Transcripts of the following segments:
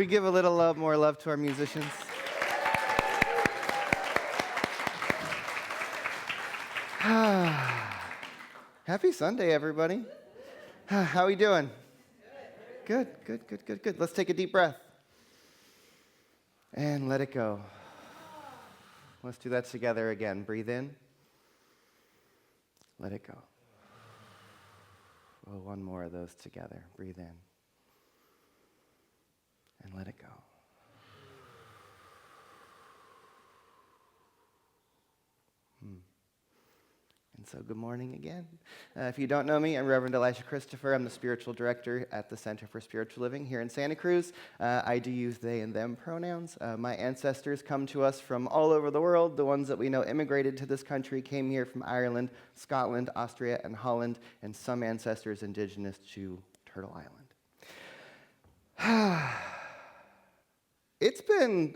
we give a little more love to our musicians? Happy Sunday, everybody. How are we doing? Good. Let's take a deep breath. And let it go. Let's do that together again. Breathe in. Let it go. Oh, one more of those together. Breathe in. And let it go. And so good morning again. If you don't know me, I'm Reverend Elisha Christopher. I'm the spiritual director at the Center for Spiritual Living here in Santa Cruz. I do use they and them pronouns. My ancestors come to us from all over the world. The ones that we know immigrated to this country came here from Ireland, Scotland, Austria, and Holland, and some ancestors indigenous to Turtle Island. It's been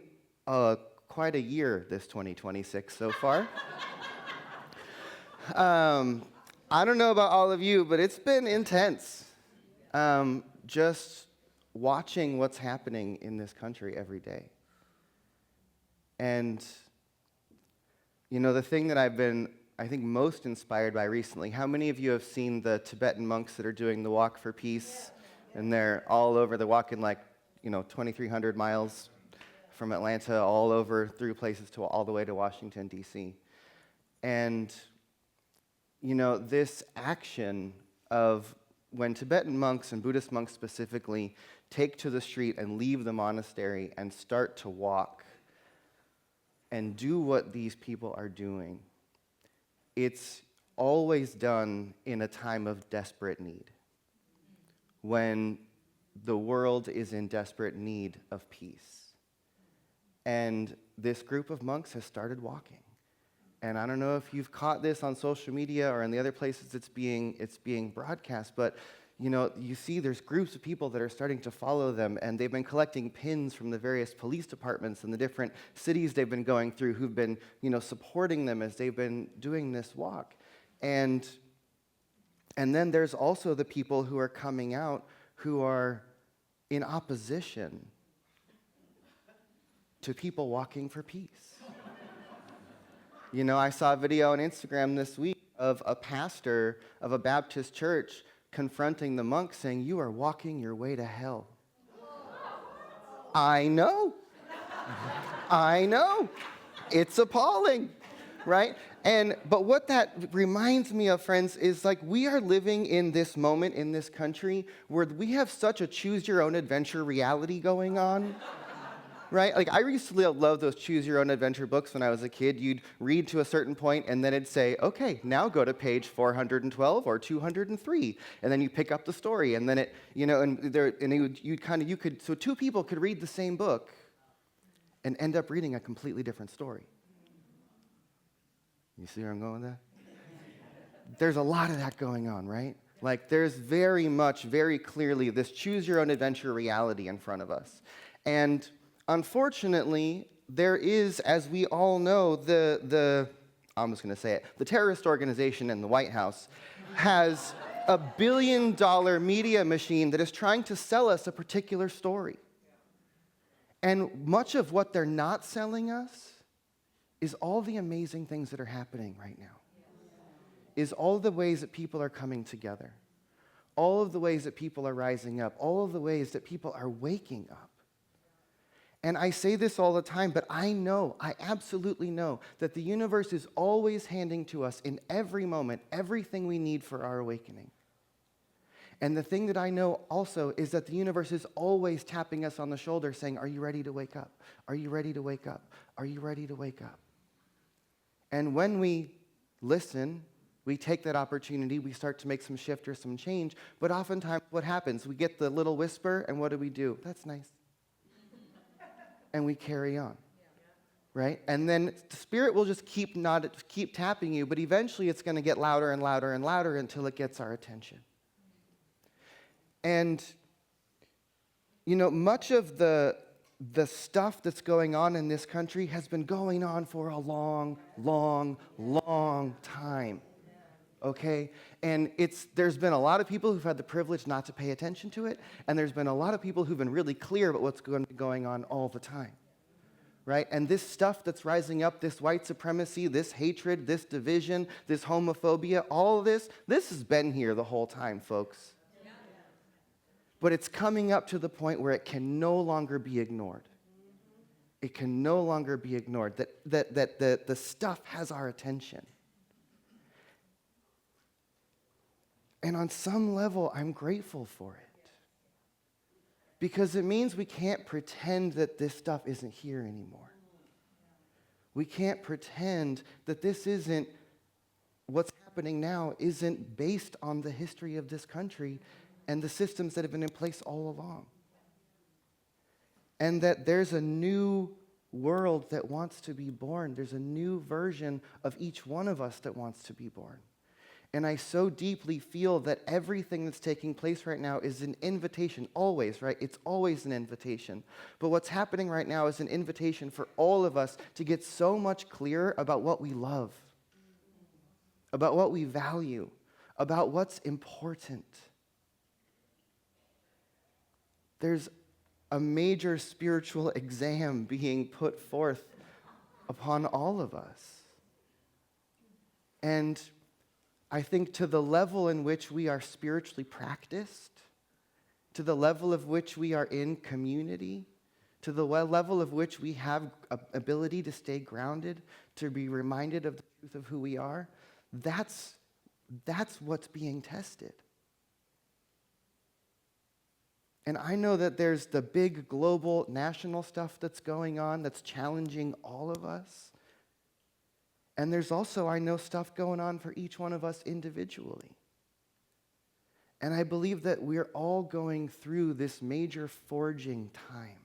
quite a year, this 2026 so far. I don't know about all of you, but it's been intense. Just watching what's happening in this country every day. And, you know, the thing that I've been, I think, most inspired by recently, how many of you have seen the Tibetan monks that are doing the Walk for Peace? And they're all over, they're walking like, 2,300 miles from Atlanta, all over, through places to all the way to Washington, D.C. And this action of when Tibetan monks and Buddhist monks specifically take to the street and leave the monastery and start to walk and do what these people are doing, it's always done in a time of desperate need, when the world is in desperate need of peace. And this group of monks has started walking. And I don't know if you've caught this on social media or in the other places it's being broadcast, but you see there's groups of people that are starting to follow them, and they've been collecting pins from the various police departments in the different cities they've been going through who've been, supporting them as they've been doing this walk. And then there's also the people who are coming out who are in opposition to people walking for peace. I saw a video on Instagram this week of a pastor of a Baptist church confronting the monks saying, "You are walking your way to hell." I know. It's appalling, right? But what that reminds me of, friends, is like we are living in this moment in this country where we have such a choose-your-own-adventure reality going on. Right? Like, I used to love those choose-your-own-adventure books when I was a kid. You'd read to a certain point, and then it'd say, okay, now go to page 412 or 203. And then you pick up the story, and then it, so two people could read the same book and end up reading a completely different story. You see where I'm going with that? There's a lot of that going on, right? Like, there's very clearly this choose-your-own-adventure reality in front of us. And unfortunately, there is, as we all know, I'm just going to say it, the terrorist organization in the White House has a $1 billion media machine that is trying to sell us a particular story. And much of what they're not selling us is all the amazing things that are happening right now. Is all the ways that people are coming together. All of the ways that people are rising up. All of the ways that people are waking up. And I say this all the time, but I absolutely know that the universe is always handing to us in every moment everything we need for our awakening. And the thing that I know also is that the universe is always tapping us on the shoulder saying, are you ready to wake up? Are you ready to wake up? Are you ready to wake up? And when we listen, we take that opportunity, we start to make some shift or some change, but oftentimes what happens? We get the little whisper, and what do? That's nice. And we carry on, right? And then the Spirit will just keep tapping you, but eventually it's going to get louder and louder and louder until it gets our attention. And, much of the stuff that's going on in this country has been going on for a long time. okay? And there's been a lot of people who've had the privilege not to pay attention to it, and there's been a lot of people who've been really clear about what's going on all the time, right? And this stuff that's rising up, this white supremacy, this hatred, this division, this homophobia, all of this has been here the whole time, folks. But it's coming up to the point where it can no longer be ignored. It can no longer be ignored, that the stuff has our attention. And on some level, I'm grateful for it. Because it means we can't pretend that this stuff isn't here anymore. We can't pretend that this isn't, what's happening now isn't based on the history of this country and the systems that have been in place all along. And that there's a new world that wants to be born. There's a new version of each one of us that wants to be born. And I so deeply feel that everything that's taking place right now is an invitation, always, right? It's always an invitation. But what's happening right now is an invitation for all of us to get so much clearer about what we love, about what we value, about what's important. There's a major spiritual exam being put forth upon all of us. And I think to the level in which we are spiritually practiced, to the level of which we are in community, to the level of which we have ability to stay grounded, to be reminded of the truth of who we are, that's what's being tested. And I know that there's the big global national stuff that's going on that's challenging all of us. And there's also, I know, stuff going on for each one of us individually. And I believe that we're all going through this major forging time,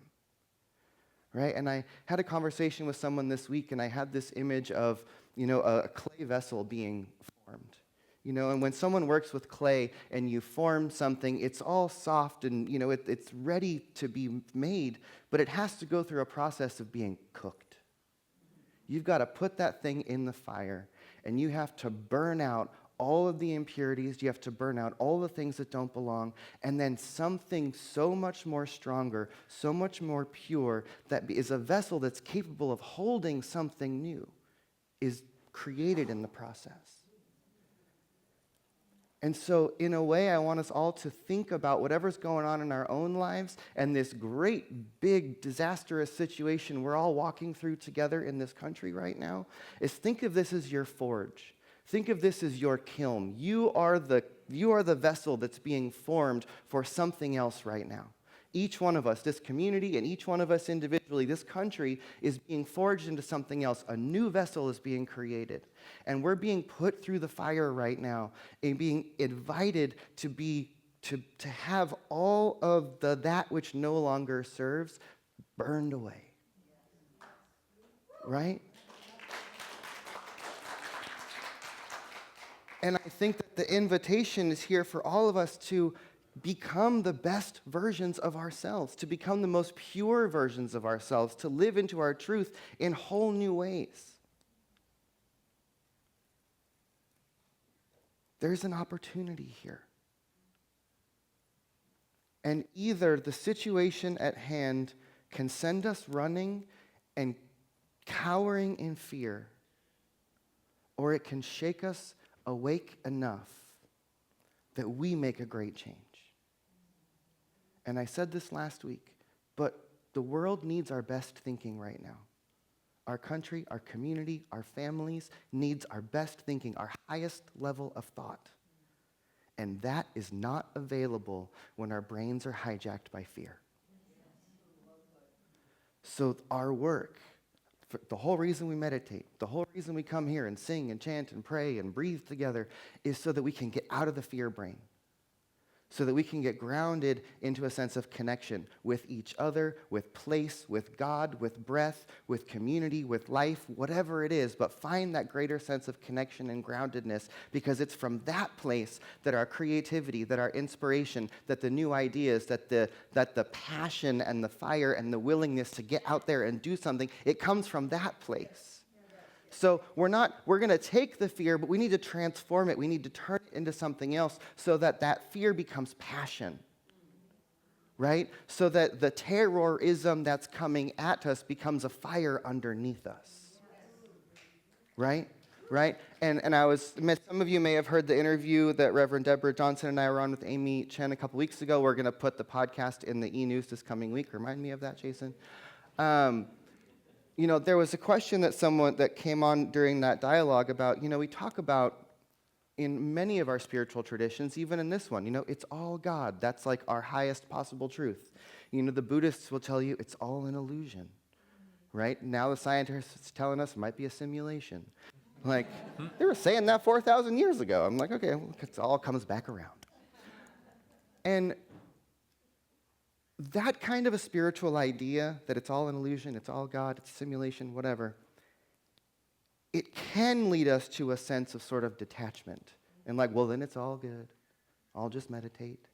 right? And I had a conversation with someone this week, and I had this image of, a clay vessel being formed. And when someone works with clay and you form something, it's all soft and, it's ready to be made, but it has to go through a process of being cooked. You've got to put that thing in the fire, and you have to burn out all of the impurities. You have to burn out all the things that don't belong, and then something so much more stronger, so much more pure, that is a vessel that's capable of holding something new, is created in the process. And so, in a way, I want us all to think about whatever's going on in our own lives and this great, big, disastrous situation we're all walking through together in this country right now, is think of this as your forge. Think of this as your kiln. You are the vessel that's being formed for something else right now. Each one of us, this community, and each one of us individually, this country is being forged into something else. A new vessel is being created. And we're being put through the fire right now and being invited to have all of that which no longer serves burned away. Right? And I think that the invitation is here for all of us to become the best versions of ourselves, to become the most pure versions of ourselves, to live into our truth in whole new ways. There's an opportunity here. And either the situation at hand can send us running and cowering in fear, or it can shake us awake enough that we make a great change. And I said this last week, but the world needs our best thinking right now. Our country, our community, our families needs our best thinking, our highest level of thought. And that is not available when our brains are hijacked by fear. So our work, the whole reason we meditate, the whole reason we come here and sing and chant and pray and breathe together is so that we can get out of the fear brain, so that we can get grounded into a sense of connection with each other, with place, with God, with breath, with community, with life, whatever it is, but find that greater sense of connection and groundedness, because it's from that place that our creativity, that our inspiration, that the new ideas, that the passion and the fire and the willingness to get out there and do something, it comes from that place. So we're going to take the fear, but we need to transform it. We need to turn it into something else so that that fear becomes passion, right? So that the terrorism that's coming at us becomes a fire underneath us, right? Right? And some of you may have heard the interview that Reverend Deborah Johnson and I were on with Amy Chen a couple weeks ago. We're going to put the podcast in the e-news this coming week. Remind me of that, Jason. There was a question that came on during that dialogue about, we talk about in many of our spiritual traditions, even in this one, it's all God. That's like our highest possible truth. The Buddhists will tell you it's all an illusion, right? Now the scientists telling us it might be a simulation. Like, they were saying that 4,000 years ago. I'm like, okay, well, it all comes back around. And that kind of a spiritual idea, that it's all an illusion, it's all God, it's simulation, whatever, it can lead us to a sense of sort of detachment. And like, well, then it's all good. I'll just meditate.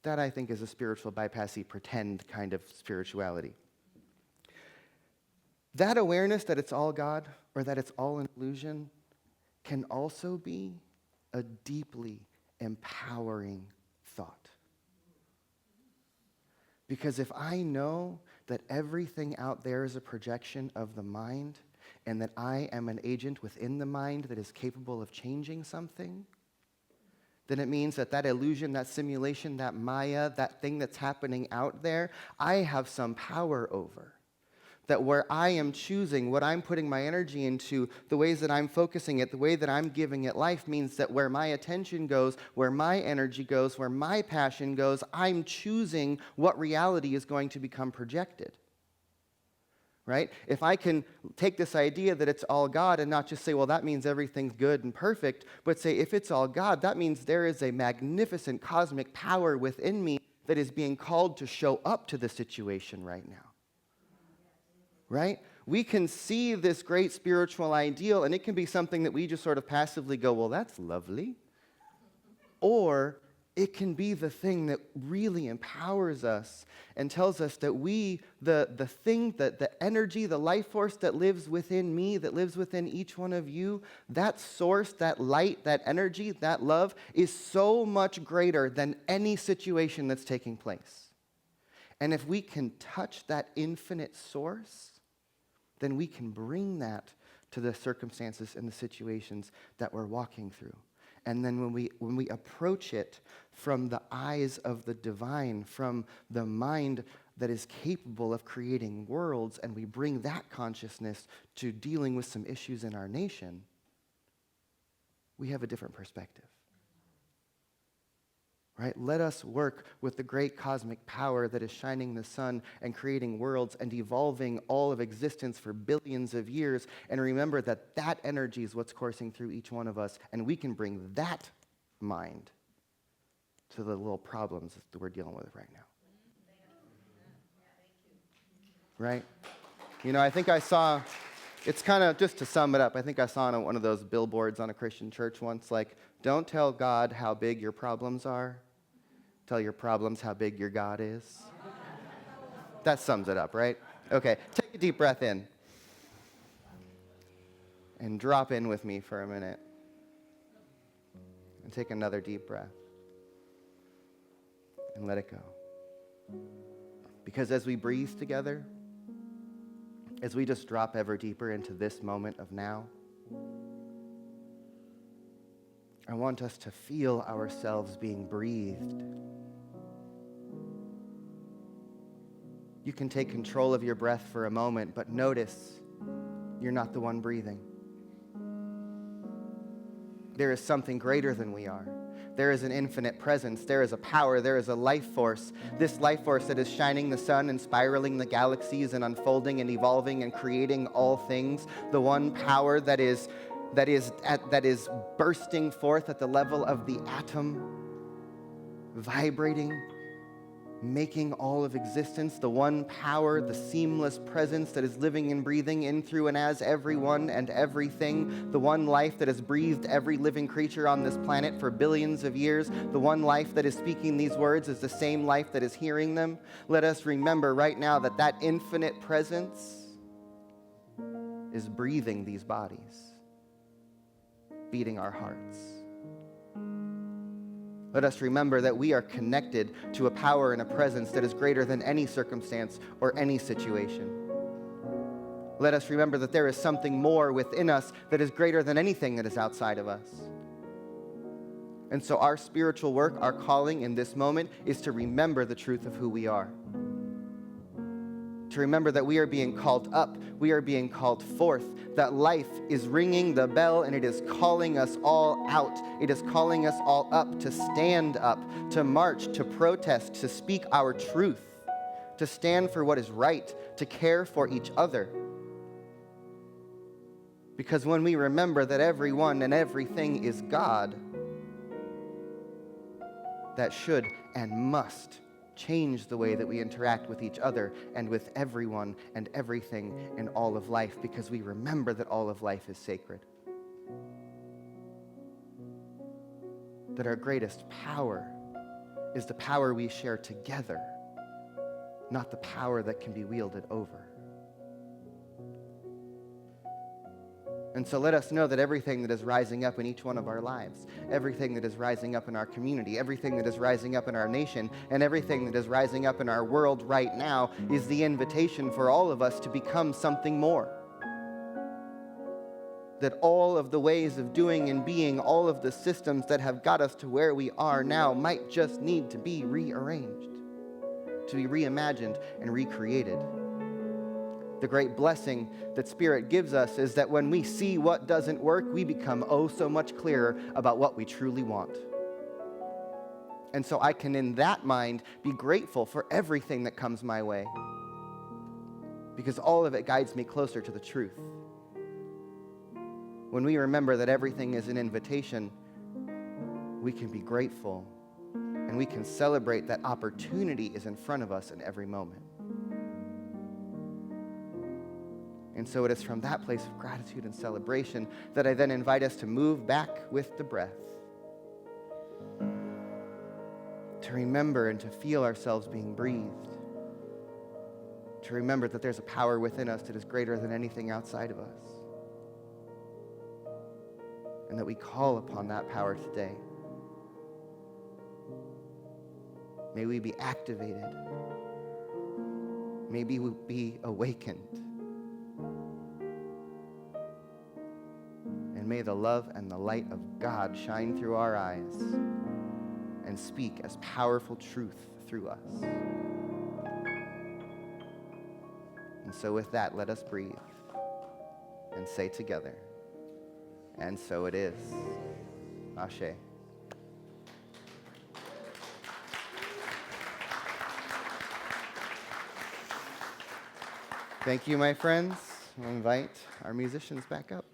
That, I think, is a spiritual bypassy, pretend kind of spirituality. That awareness that it's all God or that it's all an illusion can also be a deeply empowering thought. Because if I know that everything out there is a projection of the mind and that I am an agent within the mind that is capable of changing something, then it means that illusion, that simulation, that Maya, that thing that's happening out there, I have some power over. That where I am choosing, what I'm putting my energy into, the ways that I'm focusing it, the way that I'm giving it life means that where my attention goes, where my energy goes, where my passion goes, I'm choosing what reality is going to become projected. Right? If I can take this idea that it's all God and not just say, well, that means everything's good and perfect, but say, if it's all God, that means there is a magnificent cosmic power within me that is being called to show up to the situation right now. Right? We can see this great spiritual ideal, and it can be something that we just sort of passively go, well, that's lovely. Or it can be the thing that really empowers us and tells us that we, the thing, the energy, the life force that lives within me, that lives within each one of you, that source, that light, that energy, that love is so much greater than any situation that's taking place. And if we can touch that infinite source, then we can bring that to the circumstances and the situations that we're walking through. And then when we approach it from the eyes of the divine, from the mind that is capable of creating worlds, and we bring that consciousness to dealing with some issues in our nation, we have a different perspective. Right? Let us work with the great cosmic power that is shining the sun and creating worlds and evolving all of existence for billions of years. And remember that that energy is what's coursing through each one of us. And we can bring that mind to the little problems that we're dealing with right now. Right? I think I saw, it's kind of, just to sum it up, I think I saw on one of those billboards on a Christian church once, like, don't tell God how big your problems are. Tell your problems how big your God is. That sums it up, right? Okay, take a deep breath in. And drop in with me for a minute. And take another deep breath. And let it go. Because as we breathe together, as we just drop ever deeper into this moment of now, I want us to feel ourselves being breathed. You can take control of your breath for a moment, but notice you're not the one breathing. There is something greater than we are. There is an infinite presence. There is a power. There is a life force. This life force that is shining the sun and spiraling the galaxies and unfolding and evolving and creating all things. The one power that is bursting forth at the level of the atom, vibrating, making all of existence, the one power, the seamless presence that is living and breathing in, through, and as everyone and everything, the one life that has breathed every living creature on this planet for billions of years, the one life that is speaking these words is the same life that is hearing them. Let us remember right now that infinite presence is breathing these bodies, beating our hearts. Let us remember that we are connected to a power and a presence that is greater than any circumstance or any situation. Let us remember that there is something more within us that is greater than anything that is outside of us. And so our spiritual work, our calling in this moment, is to remember the truth of who we are. To remember that we are being called up, we are being called forth, that life is ringing the bell and it is calling us all out. It is calling us all up to stand up, to march, to protest, to speak our truth, to stand for what is right, to care for each other. Because when we remember that everyone and everything is God, that should and must change the way that we interact with each other and with everyone and everything in all of life, because we remember that all of life is sacred. That our greatest power is the power we share together, not the power that can be wielded over. And so let us know that everything that is rising up in each one of our lives, everything that is rising up in our community, everything that is rising up in our nation, and everything that is rising up in our world right now is the invitation for all of us to become something more. That all of the ways of doing and being, all of the systems that have got us to where we are now might just need to be rearranged, to be reimagined and recreated. The great blessing that Spirit gives us is that when we see what doesn't work, we become oh so much clearer about what we truly want. And so I can, in that mind, be grateful for everything that comes my way, because all of it guides me closer to the truth. When we remember that everything is an invitation, we can be grateful, and we can celebrate that opportunity is in front of us in every moment. And so it is from that place of gratitude and celebration that I then invite us to move back with the breath, to remember and to feel ourselves being breathed, to remember that there's a power within us that is greater than anything outside of us, and that we call upon that power today. May we be activated. May we be awakened. And may the love and the light of God shine through our eyes and speak as powerful truth through us. And so with that, let us breathe and say together, and so it is. Ashe. Thank you, my friends. I'll invite our musicians back up.